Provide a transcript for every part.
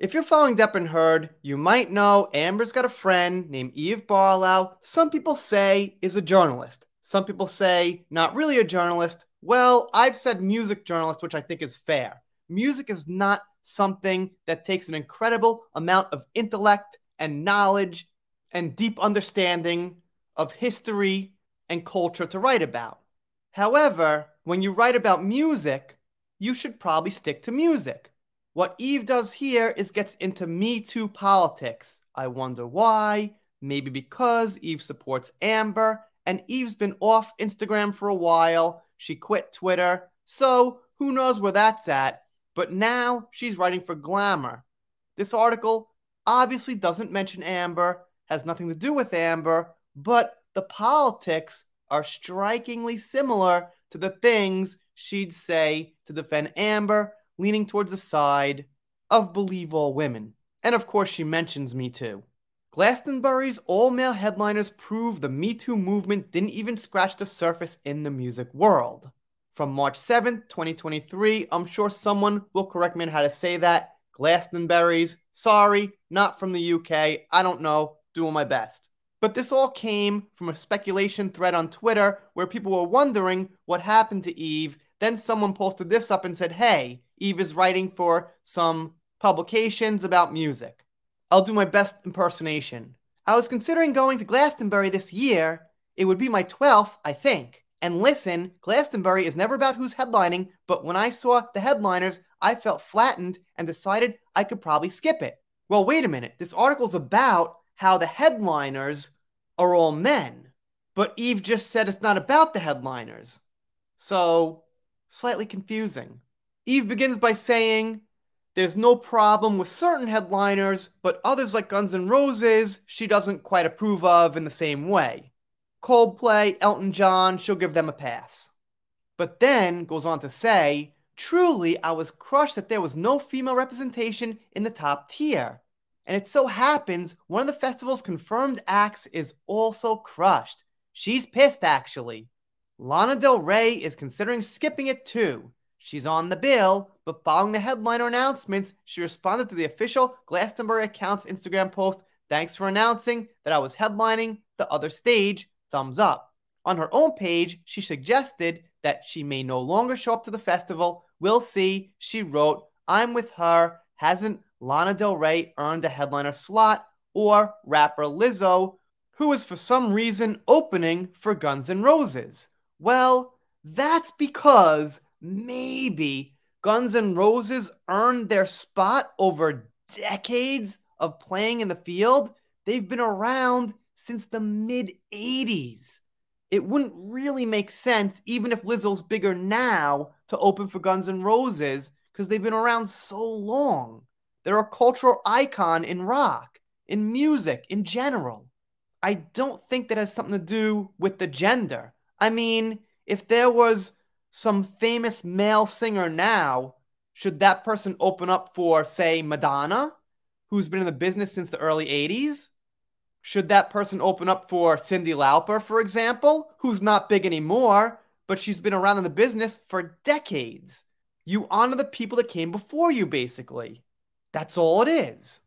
If you're following Depp and Heard, you might know Amber's got a friend named Eve Barlow. Some people say is a journalist. Some people say not really a journalist. Well, I've said music journalist, which I think is fair. Music is not something that takes an incredible amount of intellect and knowledge and deep understanding of history and culture to write about. However, when you write about music, you should probably stick to music. What Eve does here is gets into Me Too politics. I wonder why. Maybe because Eve supports Amber, and Eve's been off Instagram for a while. She quit Twitter, so who knows where that's at. But now she's writing for Glamour. This article obviously doesn't mention Amber, has nothing to do with Amber, but the politics are strikingly similar to the things she'd say to defend Amber, leaning towards the side of believe all women. And of course, she mentions Me Too. Glastonbury's all-male headliners prove the Me Too movement didn't even scratch the surface in the music world. From March 7th, 2023, I'm sure someone will correct me on how to say that. Glastonbury's, sorry, not from the UK, I don't know, doing my best. But this all came from a speculation thread on Twitter where people were wondering what happened to Eve. Then someone posted this up and said, hey, Eve is writing for some publications about music. I'll do my best impersonation. I was considering going to Glastonbury this year. It would be my 12th, I think. And listen, Glastonbury is never about who's headlining, but when I saw the headliners, I felt flattened and decided I could probably skip it. Well, wait a minute. This article's about how the headliners are all men. But Eve just said it's not about the headliners. So, slightly confusing. Eve begins by saying, there's no problem with certain headliners, but others like Guns N' Roses, she doesn't quite approve of in the same way. Coldplay, Elton John, she'll give them a pass. But then goes on to say, truly, I was crushed that there was no female representation in the top tier. And it so happens one of the festival's confirmed acts is also crushed. She's pissed, actually. Lana Del Rey is considering skipping it too. She's on the bill, but following the headliner announcements, she responded to the official Glastonbury account's Instagram post, thanks for announcing that I was headlining the other stage, thumbs up. On her own page, she suggested that she may no longer show up to the festival. We'll see, she wrote, I'm with her, hasn't Lana Del Rey earned a headliner slot, or rapper Lizzo, who is for some reason opening for Guns N' Roses. Well, that's because maybe Guns N' Roses earned their spot over decades of playing in the field. They've been around since the mid-80s. It wouldn't really make sense, even if Lizzo's bigger now, to open for Guns N' Roses, because they've been around so long. They're a cultural icon in rock, in music, in general. I don't think that has something to do with the gender. I mean, if there was some famous male singer now, should that person open up for, say, Madonna, who's been in the business since the early 80s? Should that person open up for Cyndi Lauper, for example, who's not big anymore, but she's been around in the business for decades? You honor the people that came before you, basically. That's all it is.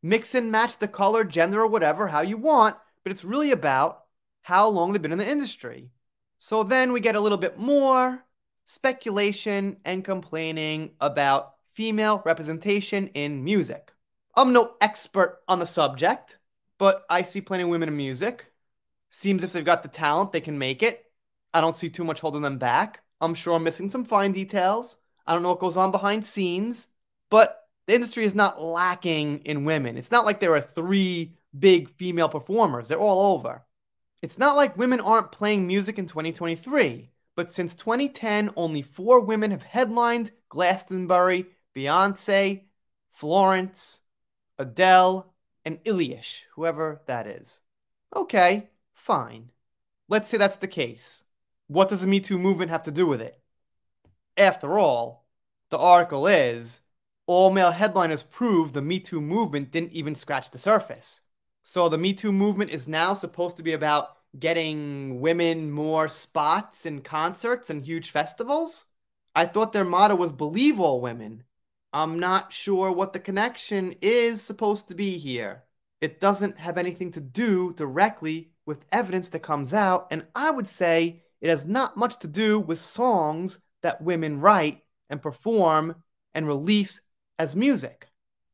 Mix and match the color, gender, or whatever, how you want, but it's really about how long they've been in the industry. So then we get a little bit more speculation and complaining about female representation in music. I'm no expert on the subject, but I see plenty of women in music. Seems if they've got the talent, they can make it. I don't see too much holding them back. I'm sure I'm missing some fine details. I don't know what goes on behind scenes, but the industry is not lacking in women. It's not like there are 3 big female performers. They're all over. It's not like women aren't playing music in 2023, but since 2010, only 4 women have headlined Glastonbury: Beyonce, Florence, Adele, and Ilyich, whoever that is. Okay, fine. Let's say that's the case. What does the Me Too movement have to do with it? After all, the article is, all male headliners prove the Me Too movement didn't even scratch the surface. So the Me Too movement is now supposed to be about getting women more spots in concerts and huge festivals? I thought their motto was believe all women. I'm not sure what the connection is supposed to be here. It doesn't have anything to do directly with evidence that comes out, and I would say it has not much to do with songs that women write and perform and release as music.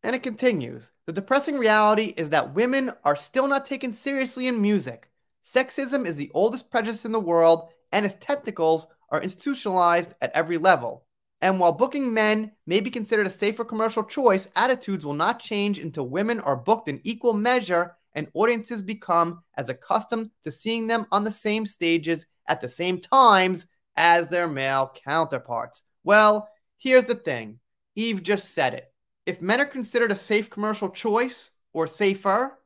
And it continues. The depressing reality is that women are still not taken seriously in music. Sexism is the oldest prejudice in the world, and its tentacles are institutionalized at every level. And while booking men may be considered a safer commercial choice, attitudes will not change until women are booked in equal measure and audiences become as accustomed to seeing them on the same stages at the same times as their male counterparts. Well, here's the thing. Eve just said it. If men are considered a safe commercial choice or safer,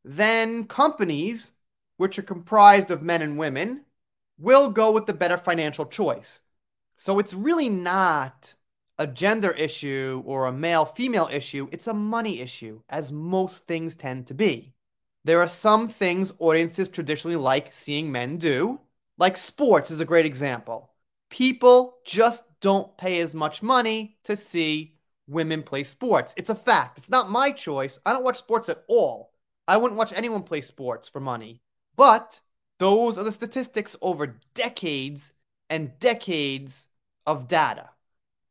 then companies, which are comprised of men and women, will go with the better financial choice. So it's really not a gender issue or a male-female issue. It's a money issue, as most things tend to be. There are some things audiences traditionally like seeing men do, like sports is a great example. People just don't pay as much money to see women play sports. It's a fact. It's not my choice. I don't watch sports at all. I wouldn't watch anyone play sports for money. But those are the statistics over decades and decades of data.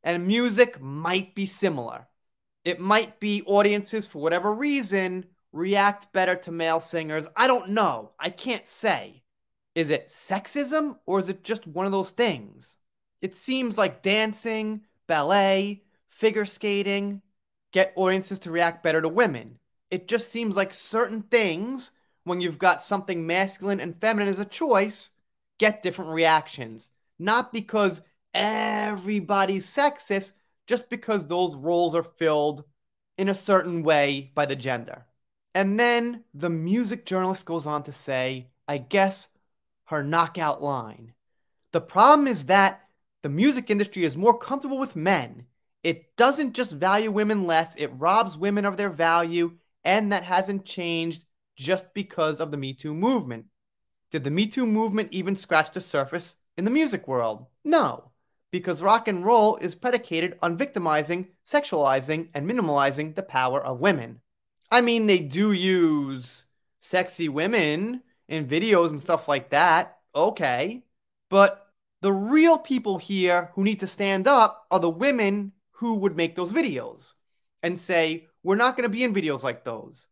And music might be similar. It might be audiences, for whatever reason, react better to male singers. I don't know. I can't say. Is it sexism or is it just one of those things? It seems like dancing, ballet, figure skating get audiences to react better to women. It just seems like certain things, when you've got something masculine and feminine as a choice, get different reactions. Not because everybody's sexist, just because those roles are filled in a certain way by the gender. And then the music journalist goes on to say, I guess, her knockout line. The problem is that the music industry is more comfortable with men. It doesn't just value women less, it robs women of their value, and that hasn't changed just because of the MeToo movement. Did the MeToo movement even scratch the surface in the music world? No, because rock and roll is predicated on victimizing, sexualizing, and minimalizing the power of women. I mean, they do use sexy women in videos and stuff like that, okay, but the real people here who need to stand up are the women who would make those videos and say, we're not going to be in videos like those.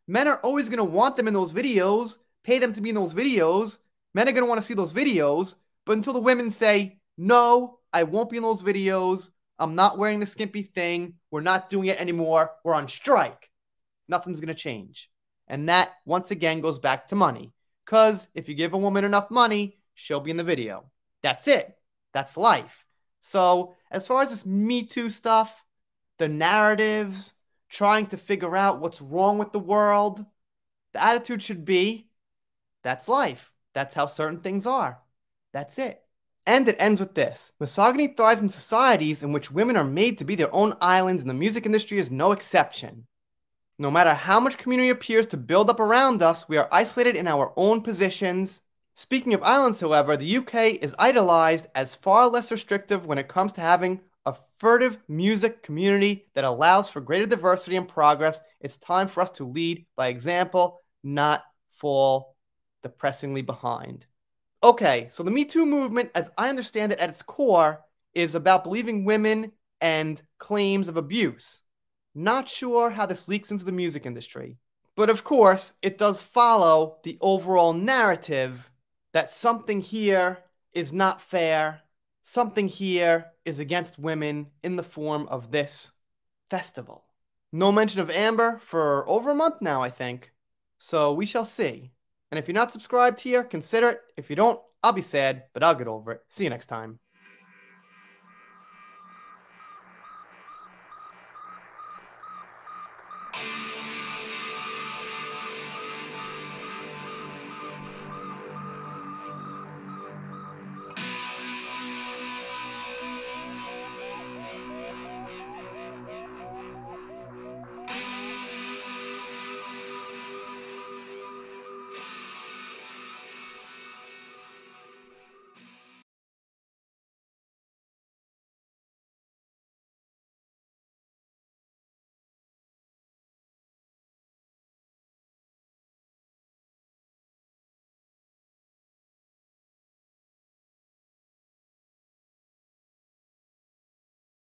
Men are always going to want them in those videos, pay them to be in those videos. Men are going to want to see those videos, but until the women say, no, I won't be in those videos, I'm not wearing the skimpy thing, we're not doing it anymore, we're on strike, nothing's going to change. And that, once again, goes back to money. Because if you give a woman enough money, she'll be in the video. That's it. That's life. So as far as this Me Too stuff, the narratives, trying to figure out what's wrong with the world, the attitude should be, that's life. That's how certain things are. That's it. And it ends with this. Misogyny thrives in societies in which women are made to be their own islands, and the music industry is no exception. No matter how much community appears to build up around us, we are isolated in our own positions. Speaking of islands, however, the UK is idolized as far less restrictive when it comes to having a furtive music community that allows for greater diversity and progress. It's time for us to lead by example, not fall depressingly behind. Okay, so the Me Too movement, as I understand it at its core, is about believing women and claims of abuse. Not sure how this leaks into the music industry. But of course, it does follow the overall narrative that something here is not fair, something here is against women in the form of this festival. No mention of Amber for over a month now, I think. So we shall see. And if you're not subscribed here, consider it. If you don't, I'll be sad, but I'll get over it. See you next time.